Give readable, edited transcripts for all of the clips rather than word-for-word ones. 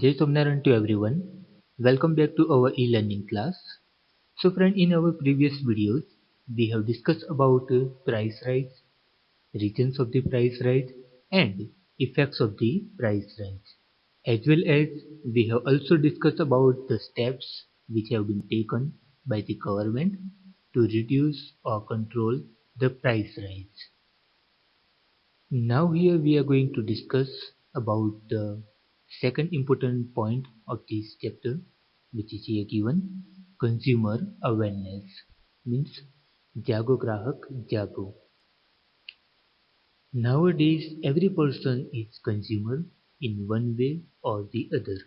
Jai Somnaran to everyone. Welcome back to our e-learning class. So friend, in our previous videos, we have discussed about price rise, reasons of the price rise and effects of the price rise. As well as we have also discussed about the steps which have been taken by the government to reduce or control the price rise. Now here we are going to discuss about the second important point of this chapter, which is here given, consumer awareness, means Jago Grahak Jago. Nowadays every person is consumer in one way or the other.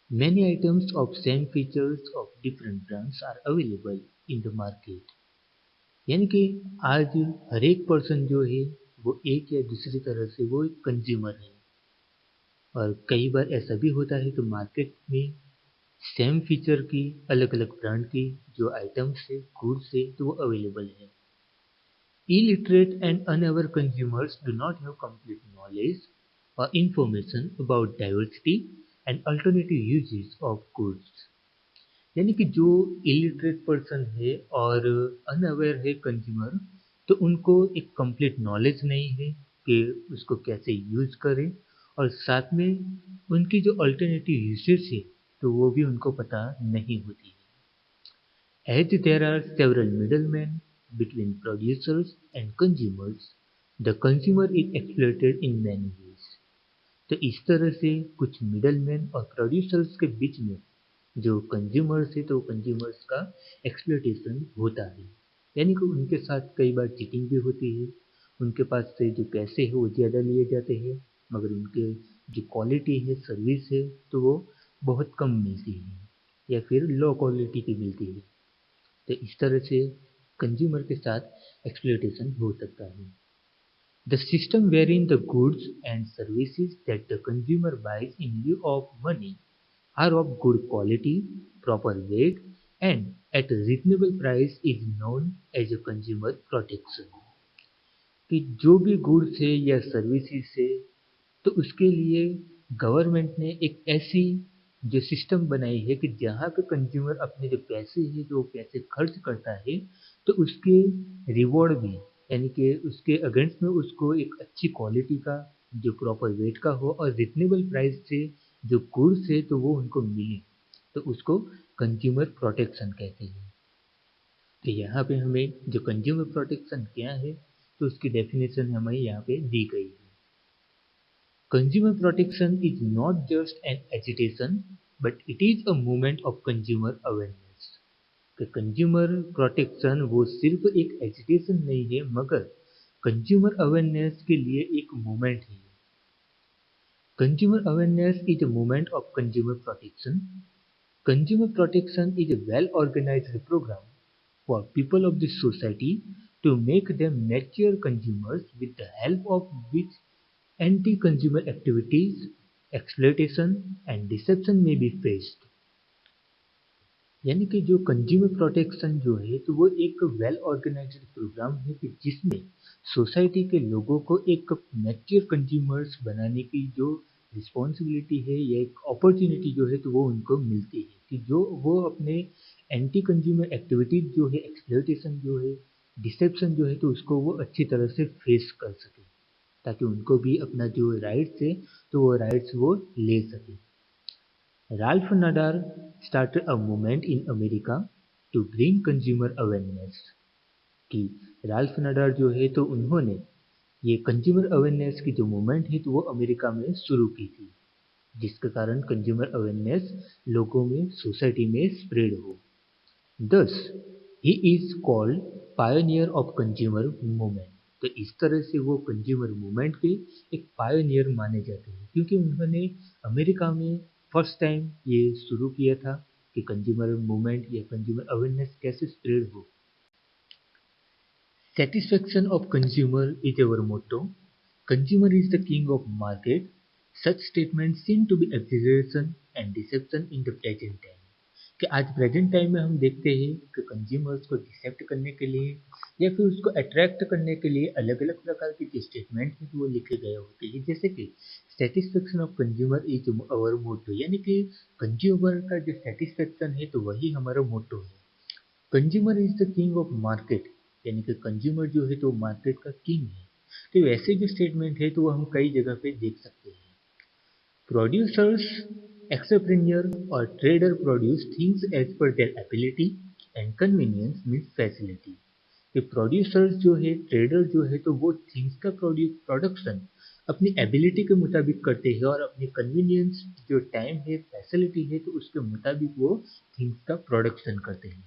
Many items of same features of different brands are available in the market. यानी कि आज हर एक person जो है वो एक या दूसरी तरह से वो एक कंज्यूमर है और कई बार ऐसा भी होता है कि मार्केट में सेम फीचर की अलग अलग ब्रांड की जो आइटम्स है गुड्स है तो वो अवेलेबल है. Illiterate and unaware consumers do not have complete knowledge or information about diversity and alternative uses of goods. यानी कि जो इलिटरेट पर्सन है और अनअवेयर है कंज्यूमर तो उनको एक कंप्लीट नॉलेज नहीं है कि उसको कैसे यूज करें और साथ में उनकी जो अल्टरनेटिव यूसेज है तो वो भी उनको पता नहीं होती है. As there are several middlemen between producers and consumers the consumer is exploited in many ways. तो इस तरह से कुछ मिडलमैन और प्रोड्यूसर्स के बीच में जो कंज्यूमर्स है तो कंज्यूमर्स का एक्सप्लॉइटेशन होता है. यानी कि उनके साथ कई बार चीटिंग भी होती है. उनके पास से जो पैसे है वो ज़्यादा लिए जाते हैं मगर उनके जो क्वालिटी है सर्विस है तो वो बहुत कम मिलती है या फिर लो क्वालिटी की मिलती है. तो इस तरह से कंज्यूमर के साथ एक्सप्लॉइटेशन हो सकता है. The system wherein the goods and services that the consumer buys in lieu of money are of good quality, proper weight, and at a reasonable price is known as a consumer protection. कि जो भी goods है या services है तो उसके लिए government ने एक ऐसी जो सिस्टम बनाई है कि जहाँ पे कंज्यूमर अपने जो पैसे है जो पैसे खर्च करता है तो उसके रिवॉर्ड भी यानी कि उसके अगेंस्ट में उसको एक अच्छी क्वालिटी का जो प्रॉपर वेट का हो और रिजनेबल प्राइस से जो गुड्स है तो वो उनको मिले तो उसको कंज्यूमर प्रोटेक्शन कहते हैं. तो यहाँ पे हमें जो कंज्यूमर प्रोटेक्शन क्या है तो उसकी डेफिनेशन हमें यहाँ पे दी गई है. Consumer protection is not just an agitation but it is a movement of consumer awareness. कि कंज्यूमर प्रोटेक्शन वो सिर्फ एक एजिटेशन नहीं है मगर कंज्यूमर अवेयरनेस के लिए एक मूवमेंट है. Consumer awareness is a movement of consumer protection. Consumer protection is a well-organized program for people of the society to make them mature consumers with the help of which anti-consumer activities, exploitation and deception may be faced. यानी कि जो consumer protection जो है तो वो एक well organised programme है कि जिसमें सोसाइटी के लोगों को एक मैच्योर कंज्यूमर्स बनाने की जो रिस्पॉन्सिबिलिटी है या एक अपॉर्चुनिटी जो है तो वो उनको मिलती है कि जो वो अपने एंटी कंज्यूमर एक्टिविटीज जो है एक्सप्लॉइटेशन जो है डिसेप्शन जो है तो उसको वो अच्छी तरह से फेस कर सके ताकि उनको भी अपना जो राइट्स है तो वो राइट्स वो ले सके. Ralph Nader started a movement in America to bring consumer awareness. कि राल्फ नडार जो है तो उन्होंने ये कंज्यूमर अवेयरनेस की जो मूवमेंट है तो वो अमेरिका में शुरू की थी जिसके कारण कंज्यूमर अवेयरनेस लोगों में सोसाइटी में स्प्रेड हो. Thus, he is called pioneer of consumer movement. तो इस तरह से वो कंज्यूमर मूवमेंट के एक पायोनियर माने जाते हैं क्योंकि उन्होंने अमेरिका में फर्स्ट टाइम ये शुरू किया था कि कंज्यूमर मूवमेंट या कंज्यूमर अवेयरनेस कैसे स्प्रेड हो. Satisfaction of consumer is our motto. Consumer is the king of market. Such statements seem to be exaggeration and deception in the present time. कि आज प्रेजेंट टाइम में हम देखते हैं कि कंज्यूमर्स को डिसेप्ट करने के लिए या फिर उसको अट्रैक्ट करने के लिए अलग अलग प्रकार के जो स्टेटमेंट हैं वो लिखे गए होते हैं, जैसे कि satisfaction of consumer is our motto, यानी कि कंज्यूमर का जो सेटिस्फेक्शन है तो वही हमारा मोटो है। Consumer is the king of market, यानी कि कंज्यूमर जो है तो मार्केट का किंग है। तो वैसे जो स्टेटमेंट है तो वो हम कई जगह पे देख सकते हैं। Producers, entrepreneur or trader produce things as per their ability and convenience means facility। कि प्रोड्यूसर्स जो है, ट्रेडर जो है, तो वो थिंग्स का प्रोडक्शन अपनी एबिलिटी के मुताबिक करते हैं और अपनी कन्वीनियंस जो टाइम है, फैसिलिटी है, तो उसके मुताबिक वो थिंग्स का प्रोडक्शन करते हैं।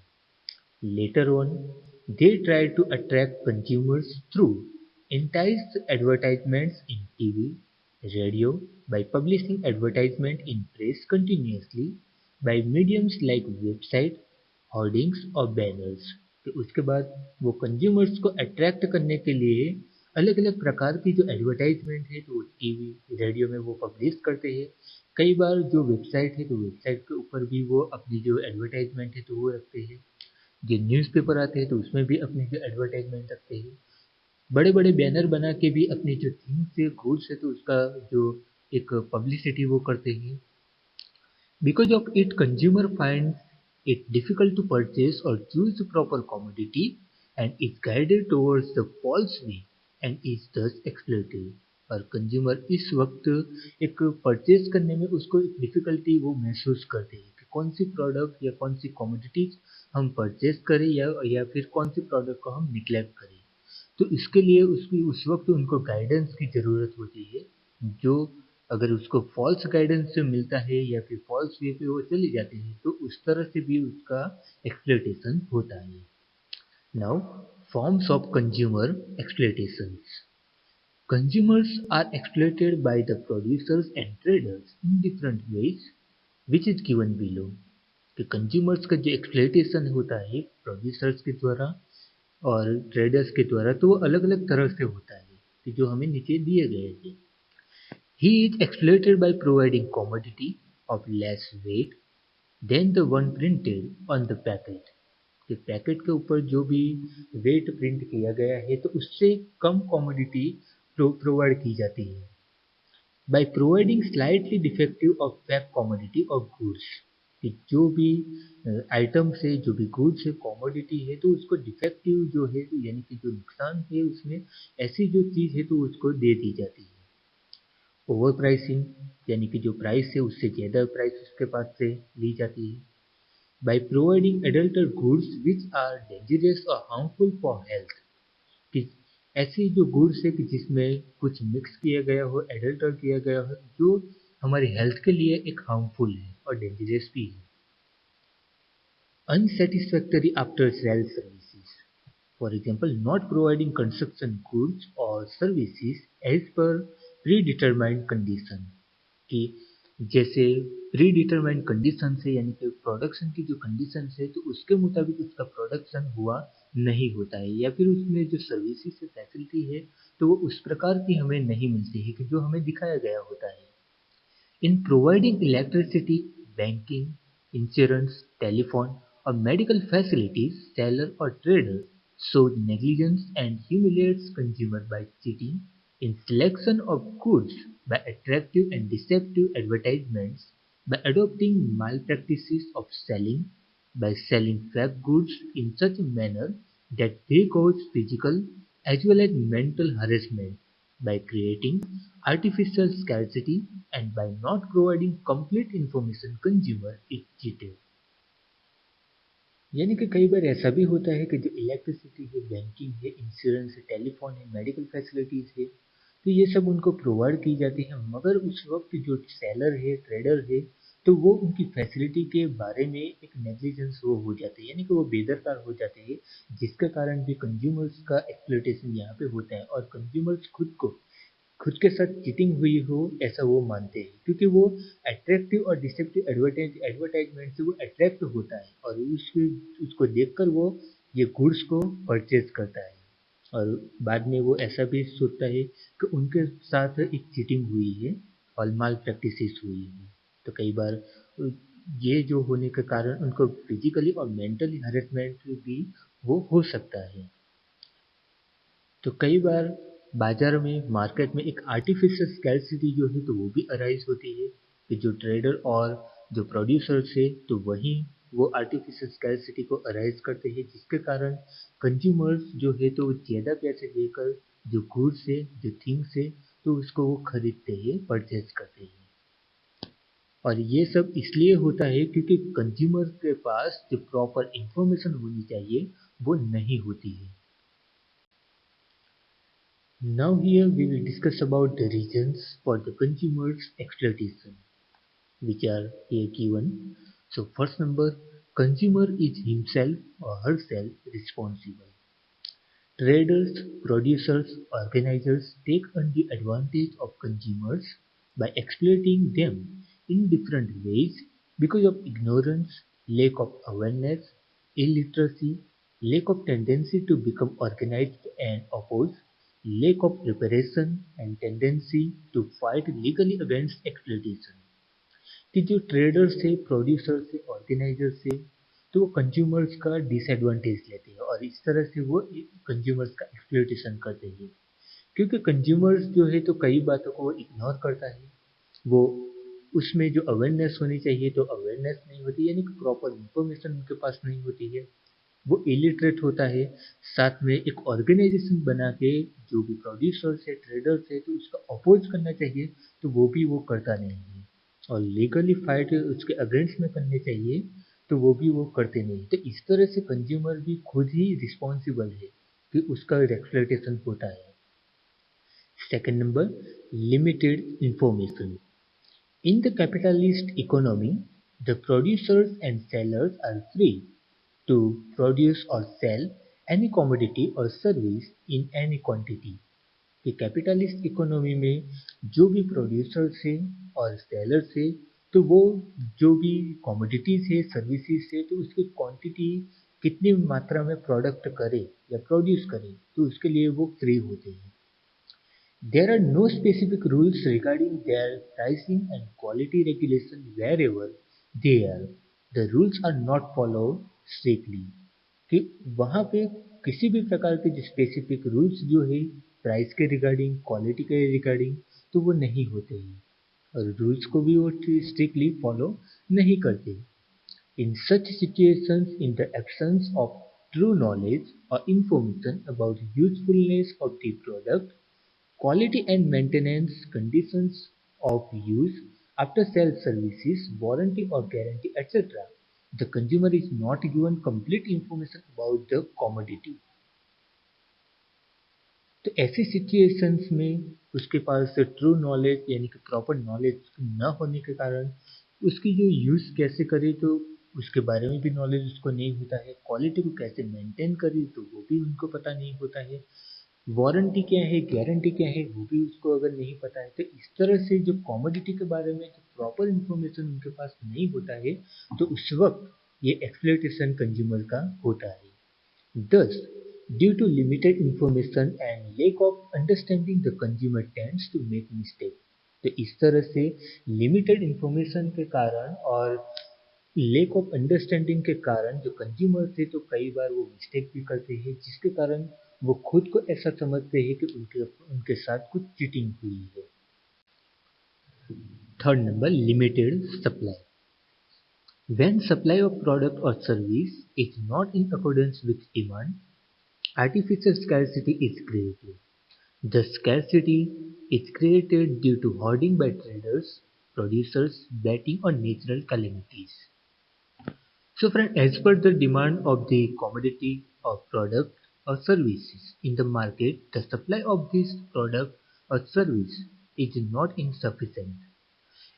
Later on, they tried to attract consumers through enticed advertisements in TV, radio, by publishing advertisement in press continuously, by mediums like website, hoardings और banners। तो उसके बाद वो कंज्यूमर्स को अट्रैक्ट करने के लिए अलग अलग प्रकार की जो एडवर्टाइजमेंट है तो वो टीवी, रेडियो में वो पब्लिश करते हैं। कई बार जो वेबसाइट है तो वेबसाइट के ऊपर भी वो अपनी जो एडवर्टाइजमेंट है तो वो रखते हैं। जो न्यूज़पेपर आते हैं तो उसमें भी अपनी जो एडवर्टाइजमेंट रखते हैं। बड़े बड़े बैनर बना के भी अपनी जो थिंग्स है, गुड्स है, तो उसका जो एक पब्लिसिटी वो करते हैं। Because of it consumer find it difficult to purchase और choose proper commodity and is guided towards the false way and is thus exploited. और कंज्यूमर इस वक्त एक परचेज करने में उसको एक डिफिकल्टी वो महसूस करते हैं कि कौन सी प्रोडक्ट या कौन सी कमोडिटीज हम परचेज करें या फिर कौन सी प्रोडक्ट को हम निग्लेक्ट करें। तो इसके लिए उसकी उस वक्त उनको गाइडेंस की ज़रूरत होती है, जो अगर उसको फॉल्स गाइडेंस से मिलता है या फिर फॉल्स वे पे वो चले जाते हैं तो उस तरह से भी उसका एक्सप्लॉइटेशन होता है। Now, forms of consumer exploitations. Consumers are exploited by the producers and traders in different ways, which is given below। कि कंज्यूमर्स का जो एक्सप्लॉइटेशन होता है प्रोड्यूसर्स के द्वारा और ट्रेडर्स के द्वारा तो वो अलग अलग तरह से होता है कि जो हमें नीचे दिए गए थे। He is exploited by providing commodity of less weight than the one printed on the packet। कि पैकेट के ऊपर जो भी वेट प्रिंट किया गया है तो उससे कम कमोडिटी प्रोवाइड की जाती है। बाय प्रोवाइडिंग स्लाइटली डिफेक्टिव और फैक कमोडिटी और गुड्स, कि जो भी आइटम्स है, जो भी गुड्स है, कमोडिटी है, तो उसको डिफेक्टिव जो है यानी कि जो नुकसान है उसमें ऐसी जो चीज़ है तो उसको दे दी जाती है। ओवर प्राइसिंग, यानी कि जो प्राइस है उससे ज़्यादा प्राइस उसके पास से ली जाती है। By providing adulter goods which are dangerous और हार्मफुल फॉर हेल्थ, कि ऐसी जो गुड्स है कि जिसमें कुछ मिक्स किया गया हो, एडल्टर किया गया हो, जो हमारी हेल्थ के लिए एक हार्मफुल है और डेंजरस भी है। Unsatisfactory after sale services, for example not providing construction goods और services as per predetermined condition, कि जैसे प्री डिटरमाइंड कंडीशन है यानी कि प्रोडक्शन की जो कंडीशन है तो उसके मुताबिक उसका प्रोडक्शन हुआ नहीं होता है, या फिर उसमें जो सर्विसेज है, फैसिलिटी है, तो वो उस प्रकार की हमें नहीं मिलती है कि जो हमें दिखाया गया होता है। In providing electricity, banking, insurance, telephone, or medical facilities, seller or trader shows negligence and humiliates consumer by cheating in selection of goods, by attractive and deceptive advertisements, by adopting malpractices of selling, by selling fake goods in such a manner that they cause physical as well as mental harassment, by creating artificial scarcity and by not providing complete information consumer is cheated। यानी कि कई बार ऐसा भी होता है कि जो electricity है, बैंकिंग है, इंश्योरेंस है, टेलीफोन है, मेडिकल फैसिलिटीज है, तो ये सब उनको प्रोवाइड की जाती है, मगर उस वक्त जो सेलर है, ट्रेडर है, तो वो उनकी फैसिलिटी के बारे में एक नेग्लिजेंस वो हो जाते हैं, यानी कि वो बेदरकार हो जाते हैं, जिसके कारण भी कंज्यूमर्स का एक्सप्लॉइटेशन यहाँ पे होता है और कंज्यूमर्स खुद के साथ चीटिंग हुई हो ऐसा वो मानते हैं, क्योंकि वो अट्रैक्टिव और डिसेप्टिव एडवर्टाइजमेंट से वो अट्रैक्ट होता है और उसको देखकर वो ये गुड्स को परचेज करता है और बाद में वो ऐसा भी सोचता है कि उनके साथ एक चीटिंग हुई है और माल प्रैक्टिसेस हुई है। तो कई बार ये जो होने के कारण उनको फिजिकली और मेंटली हरेसमेंट भी वो हो सकता है। तो कई बार बाजार में मार्केट में एक आर्टिफिशियल स्कैरसिटी जो है तो वो भी अराइज होती है कि जो ट्रेडर और जो प्रोड्यूसर्स है तो वही वो आर्टिफिशियल स्कैरसिटी को अराइज करते हैं, जिसके कारण कंज्यूमर्स जो है तो ज़्यादा पैसे देकर जो गुड्स है जो थिंग्स है तो उसको वो खरीदते हैं, परचेज करते हैं। और ये सब इसलिए होता है क्योंकि कंज्यूमर के पास जो प्रॉपर इंफॉर्मेशन होनी चाहिए वो नहीं होती है। Now here we will discuss about the reasons for the consumer's exploitation, which are here given. So first number, consumer is himself or herself responsible. Traders, producers, organizers take undue advantage of consumers by exploiting them in different ways because of ignorance, lack of awareness, illiteracy, lack of tendency to become organized and oppose, lack of preparation, and tendency to fight legally against exploitation. कि जो traders थे, producers थे, organisers थे, तो वो consumers का disadvantage लेते हैं और इस तरह से वो कंज्यूमर्स का एक्सप्लॉइटेशन करते हैं। क्योंकि कंज्यूमर्स जो है तो कई बातों को वो इग्नोर करता है, वो उसमें जो अवेयरनेस होनी चाहिए तो अवेयरनेस नहीं होती, यानी कि प्रॉपर इंफॉर्मेशन उनके पास नहीं होती है, वो इलिटरेट होता है। साथ में एक ऑर्गेनाइजेशन बना के जो भी प्रोड्यूसर्स है, ट्रेडर्स है, तो उसका अपोज करना चाहिए तो वो भी वो करता नहीं है। और लीगली फाइट उसके अगेंस्ट में करने चाहिए तो वो भी वो करते नहीं। तो इस तरह से कंज्यूमर भी खुद ही रिस्पॉन्सिबल है कि उसका एक्सप्लॉइटेशन होता है। Second number, limited information. In the capitalist economy, the producers and sellers are free to produce or sell any commodity or service in any quantity। कि कैपिटलिस्ट इकोनॉमी में जो भी प्रोड्यूसर्स है और सेलर्स है तो वो जो भी कमोडिटीज है, सर्विसेज है, तो उसकी क्वांटिटी कितनी मात्रा में प्रोडक्ट करे या प्रोड्यूस करे तो उसके लिए वो फ्री होते हैं। There are no specific rules regarding their pricing and quality regulation wherever they are. The rules are not followed strictly। कि वहाँ पे किसी भी प्रकार के जो स्पेसिफिक रूल्स जो है प्राइस के रिगार्डिंग, क्वालिटी के रिगार्डिंग, तो वो नहीं होते हैं और रूल्स को भी वो स्ट्रिक्टली फॉलो नहीं करते। In such situations, in the absence of true knowledge or information about usefulness of the product, quality and maintenance conditions of use, after sale services, warranty or guarantee, etc., the consumer is not given complete information about the commodity। तो ऐसी situations में उसके पास true knowledge यानी कि proper knowledge न होने के कारण उसकी जो यूज़ कैसे करे तो उसके बारे में भी नॉलेज उसको नहीं होता है, क्वालिटी को कैसे मेंटेन करे तो वो भी उनको पता नहीं होता है, वारंटी क्या है, गारंटी क्या है, वो भी उसको अगर नहीं पता है, तो इस तरह से जो कमोडिटी के बारे में जो प्रॉपर इंफॉर्मेशन उनके पास नहीं होता है तो उस वक्त ये एक्सप्लॉइटेशन कंज्यूमर का होता है। Thus, due to limited information and lack of understanding, the consumer tends to make mistake। तो इस तरह से लिमिटेड इंफॉर्मेशन के कारण और लेक ऑफ अंडरस्टैंडिंग के कारण जो कंज्यूमर थे तो कई बार वो मिस्टेक भी करते हैं, जिसके कारण वो खुद को ऐसा समझते हैं कि उनके उनके साथ कुछ चीटिंग हुई है। Third number, limited supply. When supply of product or service is not in accordance with demand, artificial scarcity is created। The scarcity is created due to hoarding by traders, producers betting on natural calamities। So friend, as per the demand of the commodity or product or services in the market, the supply of this product or service is not insufficient।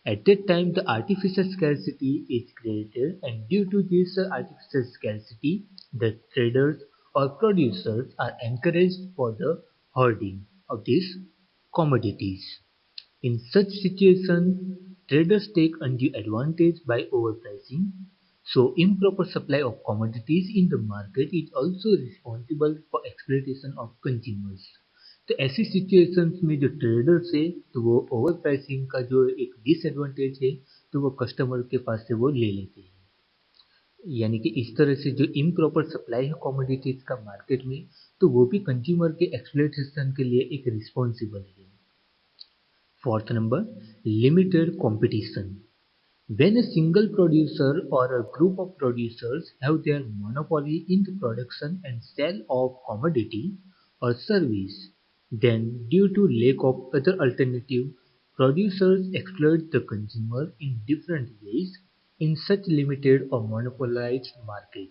At that time, the artificial scarcity is created, and due to this artificial scarcity, the traders or producers are encouraged for the hoarding of these commodities। In such situations, traders take undue advantage by overpricing, so improper supply of commodities in the market is also responsible for exploitation of consumers। तो ऐसी situations में जो traders है तो वो over pricing का जो एक डिसएडवांटेज है तो वो कस्टमर के पास से वो ले लेते हैं। यानी कि इस तरह से जो इम्प्रॉपर सप्लाई है कमोडिटीज का मार्केट में, तो वो भी कंज्यूमर के एक्सप्लॉइटेशन के लिए एक रिस्पॉन्सिबल है। Fourth number, limited competition. When a single producer or a group of producers have their monopoly in the production and sale of commodity or service, then due to lack of other alternative, producers exploit the consumer in different ways in such limited or monopolized market.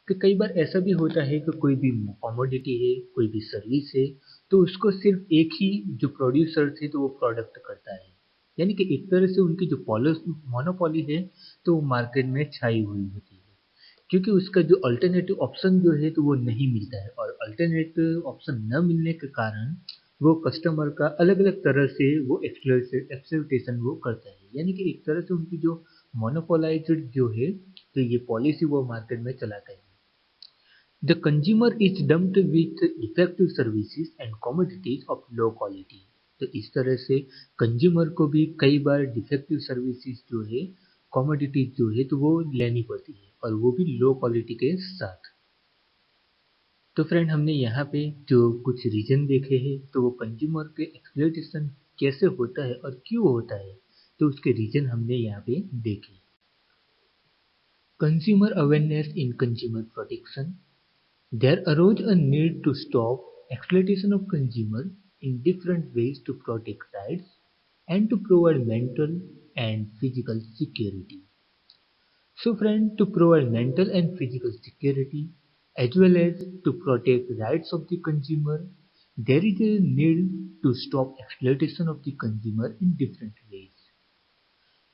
कि कई बार ऐसा भी होता है कि कोई भी commodity है, कोई भी सर्विस है, तो उसको सिर्फ एक ही जो प्रोड्यूसर थे तो वो प्रोडक्ट करता है। यानी कि एक तरह से उनकी जो मोनोपोली है तो वो मार्केट में छाई हुई होती है, क्योंकि उसका जो अल्टरनेटिव ऑप्शन जो है तो वो नहीं मिलता है, और अल्टरनेटिव ऑप्शन न मिलने के कारण वो कस्टमर का अलग अलग तरह से वो एक्सप्लॉइटेशन वो करता है। यानी कि एक तरह से उनकी जो मोनोपोलाइज्ड जो है तो ये पॉलिसी वो मार्केट में चलाता है। The consumer is dumped with defective services and commodities of low quality। तो इस तरह से कंज्यूमर को भी कई बार डिफेक्टिव सर्विसेज जो है, कमोडिटीज जो है तो वो लेनी पड़ती है, और वो भी लो क्वालिटी के साथ। तो फ्रेंड, हमने यहाँ पे जो कुछ रीजन देखे हैं, तो वो कंज्यूमर के एक्सप्लॉइटेशन कैसे होता है और क्यों होता है, तो उसके रीजन हमने यहाँ पे देखे। Consumer awareness in consumer protection. There arose a need to stop exploitation of consumers in different ways to protect rights and to provide mental and physical security. So friend, to provide mental and physical security as well as to protect rights of the consumer, there is a need to stop exploitation of the consumer in different ways.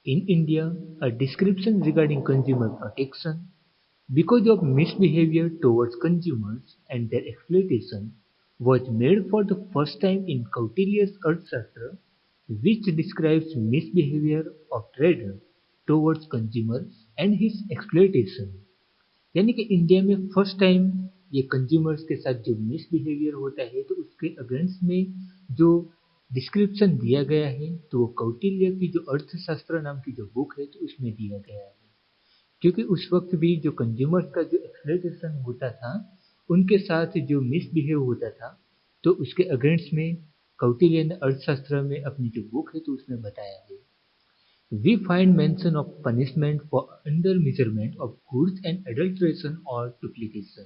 In India, a description regarding consumer protection because of misbehavior towards consumers and their exploitation was made for the first time in Kautilya's Arthashastra, which describes misbehavior of trader towards consumer and his exploitation। यानी कि India में first time ये consumers के साथ जो misbehaviour होता है तो उसके अगेंस्ट में जो डिस्क्रिप्शन दिया गया है तो वो कौटिल्य की जो अर्थशास्त्र नाम की जो बुक है तो उसमें दिया गया है। क्योंकि उस वक्त भी जो कंज्यूमर्स का जो एक्सप्लॉइटेशन होता था, उनके साथ जो मिसबिहेव होता था, तो उसके अगेंस्ट में कौटिल्य ने अर्थशास्त्र में अपनी जो बुक है तो उसमें बताया है। We find mention of punishment for under measurement of goods and adulteration or duplication।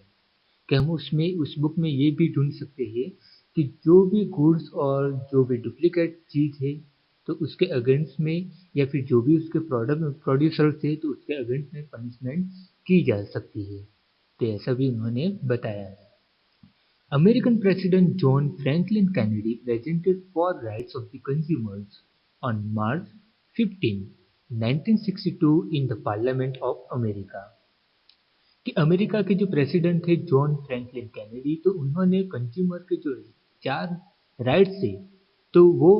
कि हम उसमें उस बुक में ये भी ढूंढ सकते हैं कि जो भी गुड्स और जो भी डुप्लीकेट चीज है तो उसके अगेंस्ट में, या फिर जो भी उसके प्रोडक्ट प्रोड्यूसर थे तो उसके अगेंस्ट में पनिशमेंट की जा सकती है। तो ऐसा भी उन्होंने बताया है। American President John Franklin Kennedy presented for rights of the consumers on March 15, 1962 in the Parliament of America। कि अमेरिका के जो प्रेसिडेंट थे जॉन फ्रैंकलिन कैनेडी, तो उन्होंने कंज्यूमर के जो 4 राइट्स थे तो वो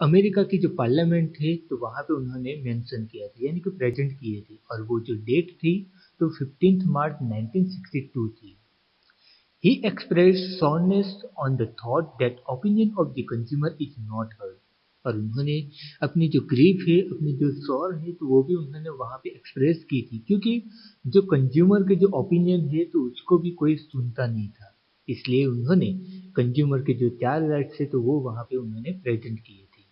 अमेरिका की जो पार्लियामेंट थे तो वहां पे उन्होंने मेंशन किया था, यानी कि प्रेजेंट किए थे, और वो जो डेट थी तो 15 मार्च 1962 थी। He expressed soreness on the thought that opinion of the consumer is not heard। और उन्होंने अपनी जो ग्रीफ है, अपनी जो सौर है, तो वो भी उन्होंने वहां पे एक्सप्रेस की थी, क्योंकि जो कंज्यूमर के जो ओपिनियन है तो उसको भी कोई सुनता नहीं था। इसलिए उन्होंने कंज्यूमर के जो 4 राइट्स है तो वो वहां पे उन्होंने प्रेजेंट किए थे।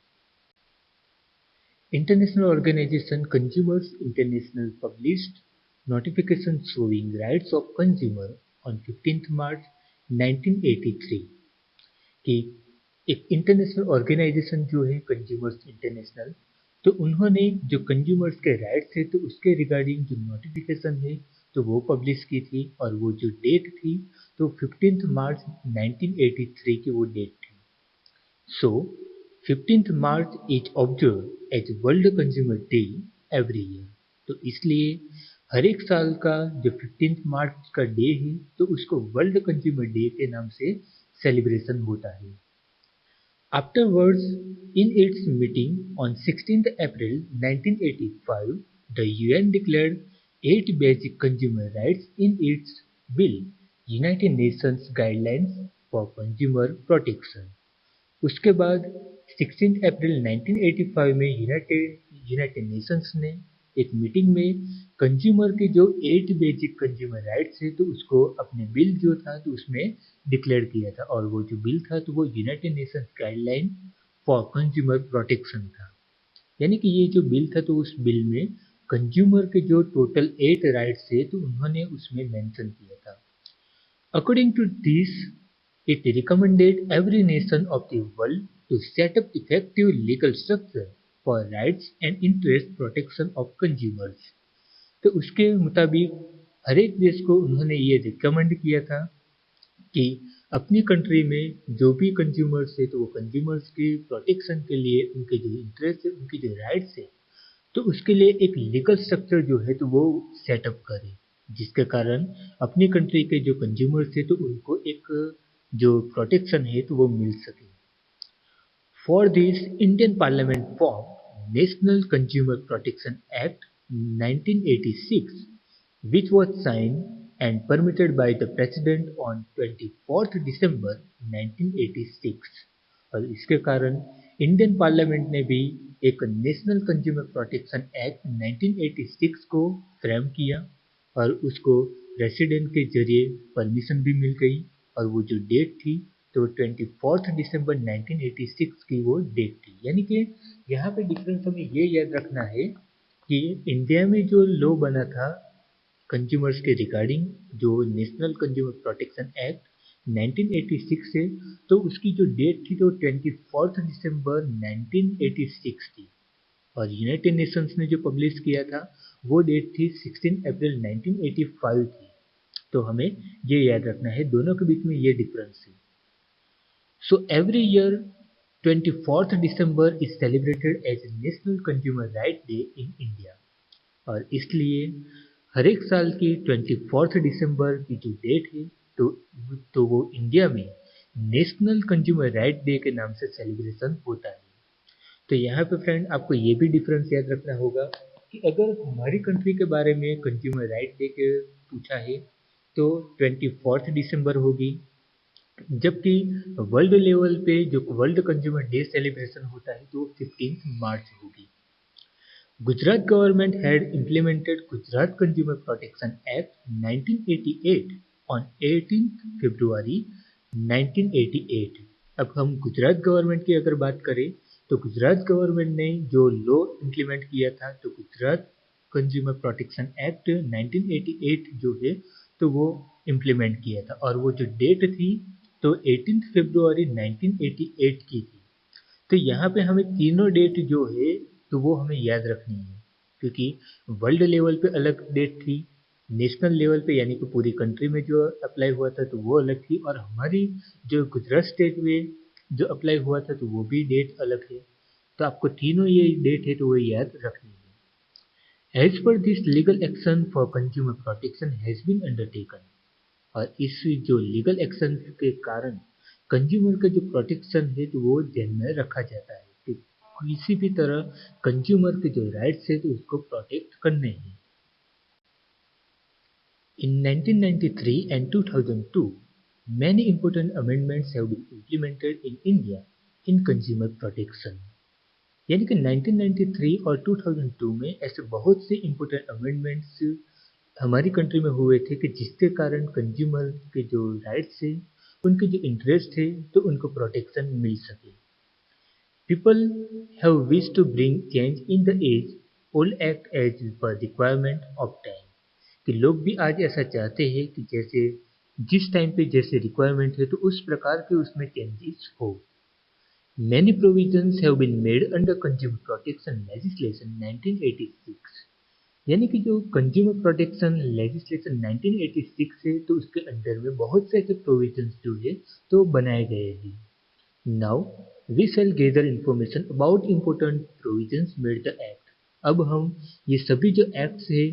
International organisation consumers international published notification showing rights of consumer on 15 March 1983 कि एक इंटरनेशनल ऑर्गेनाइजेशन जो है कंज्यूमर्स इंटरनेशनल, तो उन्होंने जो कंज्यूमर्स के राइट्स थे तो उसके रिगार्डिंग जो नोटिफिकेशन है तो वो पब्लिश की थी, और वो जो डेट थी तो 15 मार्च 1983 की वो डेट थी। So 15 March is observe as world consumer day every year. तो इसलिए हर एक साल का जो 15 मार्च का डे है तो उसको वर्ल्ड कंज्यूमर डे के नाम से सेलिब्रेशन होता है। Afterwards, in its meeting on 16th April 1985, the UN declared 8 basic consumer rights in its bill, United Nations Guidelines for Consumer Protection। उसके बाद 16 अप्रैल 1985 में यूनाइटेड नेशंस ने एक मीटिंग में कंज्यूमर के जो 8 बेसिक कंज्यूमर राइट्स है तो उसको अपने बिल जो था तो उसमें डिक्लेयर किया था, और वो जो बिल था तो वो United Nations guideline for consumer protection था। यानी कि ये जो बिल था तो उस बिल में कंज्यूमर के जो टोटल 8 राइट्स थे तो उन्होंने उसमें मेंशन किया था। According to this, it recommended every nation of the world to set up effective legal structure for rights and interest protection of consumers. तो उसके मुताबिक हर एक देश को उन्होंने ये रिकमेंड किया था कि अपनी कंट्री में जो भी कंज्यूमर्स है तो वो कंज्यूमर्स की प्रोटेक्शन के लिए उनके जो इंटरेस्ट है, उनकी जो राइट्स है, तो उसके लिए एक लीगल स्ट्रक्चर जो है तो वो सेटअप करे, जिसके कारण अपनी कंट्री के जो कंज्यूमर्स है तो उनको एक जो प्रोटेक्शन है तो वो मिल सके। For this Indian parliament form national consumer protection act 1986, which was signed and permitted by the President on 24th December 1986। और इसके कारण इंडियन पार्लियामेंट ने भी एक नेशनल कंज्यूमर प्रोटेक्शन एक्ट 1986 को फ्रेम किया और उसको प्रेसिडेंट के जरिए परमिशन भी मिल गई, और वो जो डेट थी तो 24 दिसंबर 1986 की वो डेट थी। यानी कि यहाँ पे डिफरेंस हमें ये याद रखना है कि इंडिया में जो लॉ बना था कंज्यूमर्स के रिगार्डिंग, जो नेशनल कंज्यूमर प्रोटेक्शन एक्ट 1986 से, तो उसकी जो डेट थी तो 24 दिसंबर 1986 थी, और यूनाइटेड नेशंस ने जो पब्लिश किया था वो डेट थी 16 अप्रैल 1985 थी। तो हमें ये याद रखना है, दोनों के बीच में ये डिफरेंस है। So every year 24th December is celebrated as national consumer right day in India, और इसलिए हर एक साल की 24th दिसंबर की जो डेट है तो वो इंडिया में नेशनल कंज्यूमर राइट डे के नाम से सेलिब्रेशन होता है। तो यहाँ पे फ्रेंड आपको ये भी डिफरेंस याद रखना होगा कि अगर हमारी कंट्री के बारे में कंज्यूमर राइट डे के पूछा है तो 24th दिसंबर होगी, जबकि वर्ल्ड लेवल पे जो वर्ल्ड कंज्यूमर डे सेलिब्रेशन होता है तो 15 मार्च होगी। Gujarat government had implemented Gujarat Consumer Protection Act 1988 on 18th February 1988। अब हम गुजरात गवर्नमेंट की अगर बात करें तो गुजरात गवर्नमेंट ने जो लॉ इम्प्लीमेंट किया था तो गुजरात कंज्यूमर प्रोटेक्शन एक्ट 1988 जो है तो वो इम्प्लीमेंट किया था, और वो जो डेट थी तो 18 फरवरी 1988 की थी। तो यहाँ पे हमें तीनों डेट जो है तो वो हमें याद रखनी है, क्योंकि वर्ल्ड लेवल पे अलग डेट थी, नेशनल लेवल पे यानी कि पूरी कंट्री में जो अप्लाई हुआ था तो वो अलग थी, और हमारी जो गुजरात स्टेट में जो अप्लाई हुआ था तो वो भी डेट अलग है। तो आपको तीनों ये डेट है तो वो याद रखनी है। As per this legal action for consumer protection has been undertaken, और इस जो लीगल एक्शन के कारण कंज्यूमर का जो प्रोटेक्शन है तो वो ध्यान में रखा जाता है कि किसी भी तरह कंज्यूमर के जो राइट्स है तो उसको प्रोटेक्ट करने हैं। In 1993 and 2002, many important amendments have been implemented in India in consumer protection। यानी कि 1993 और 2002 में ऐसे बहुत से इम्पोर्टेंट अमेंडमेंट्स हमारी कंट्री में हुए थे कि जिसके कारण कंज्यूमर के जो राइट्स है, उनके जो इंटरेस्ट है तो उनको प्रोटेक्शन मिल सके। People have wish to bring change in the age old act as per requirement of time, कि लोग भी आज ऐसा चाहते हैं कि जैसे जिस टाइम पे जैसे रिक्वायरमेंट है तो उस प्रकार के उसमें चेंजेस हो। Many provisions have been made under Consumer Protection Legislation 1986। यानी कि जो कंज्यूमर प्रोटेक्शन लेजिस्लेशन 1986 है तो उसके अंडर में बहुत से ऐसे प्रोविजंस जो है तो बनाए गए हैं। Now we shall gather information about important provisions made the act. अब हम ये सभी जो एक्ट्स है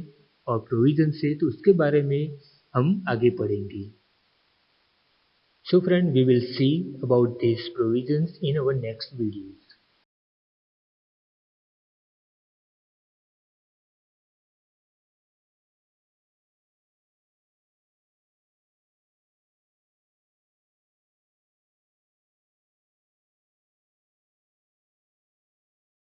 और प्रोविजंस है तो उसके बारे में हम आगे पढ़ेंगे। So friend, we will see about these provisions in our next video.